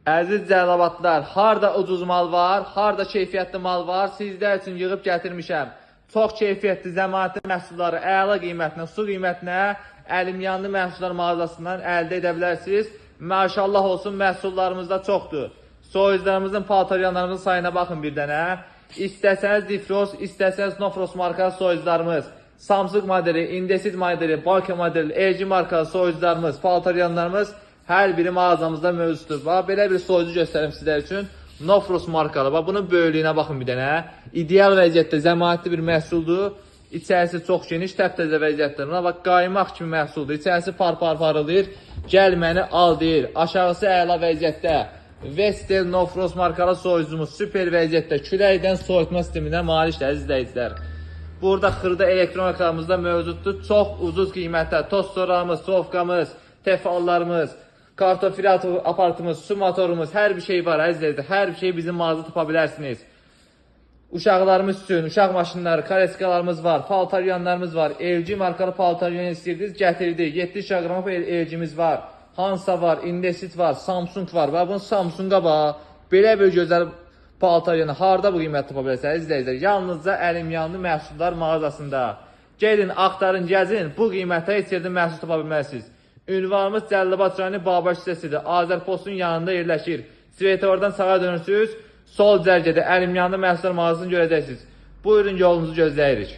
Əziz Cəlilabadlılar, harda ucuz mal var, harda keyfiyyətli mal var, sizlər üçün yığıb gətirmişəm. Çox keyfiyyətli zəmanətli məhsulları əla qiymətinə, su qiymətinə Əlimyanlı Məhsullar mağazasından əldə edə bilərsiniz. Maşallah olsun, məhsullarımız da çoxdur. Soyuzlarımızın, paltaryanlarımızın sayına baxın bir dənə. İstəsəniz Difros, istəsəniz Nofros markalı soyuzlarımız, Samsung modeli, Indesit modeli, Balka modeli, LG markalı soyuzlarımız, paltaryanlarımız hər biri mağazamızda mövcuddur. Belə bir soyucu göstərim sizlər üçün. Nofros markalı. Bunun böyüklüyünə baxın bir dənə. İdeal vəziyyətdə zəmanətli bir məhsuldur. İçərisi çox geniş, təptəzə vəziyyətdir. Qaymaq kimi məhsuldur. İçərisi parılır. Gəl məni al deyir. Aşağısı əla vəziyyətdə. Vestel Nofros markalı soyucumuz süper vəziyyətdə. Küləkdən soyutma sisteminə malikdir, əziz izləyicilər. Burada xırda elektroniklarımız da mövcuddur. Çox ucuz qiymətdə. Tostlarımız, sofkamız, tefallarımız, kartofil aparatımız, su motorumuz, hər bir şey var, əzizlər. Hər bir şey bizim mağazada tapa bilərsiniz. Uşaqlarımız üçün, uşaq maşınları, kareskalarımız var, paltaryanlarımız var. LG markalı paltaryan istəyirdiniz, gətirdik. 7 şaqramov LG'miz var. Hansa var, Indesit var, Samsung var. Və bunun Samsunga bax, belə bir gözəl paltaryanı harda bu qiymət tapa bilərsiniz, əzizlər. Yalnızca Əlimyanlı Məhsullar mağazasında. Gelin, axtarın, gəzin, bu qiymətə heç yerdə məhsul tapa bilməlisiniz. Ünvanımız Cəlilabad rayonu Babaş hissəsidir. Azərpostun yanında yerləşir. Svetofordan sağa dönürsünüz, sol cərgədə Əlimyanlı Məhsullar mağazasını görəcəksiniz. Buyurun, yolunuzu gözləyirik.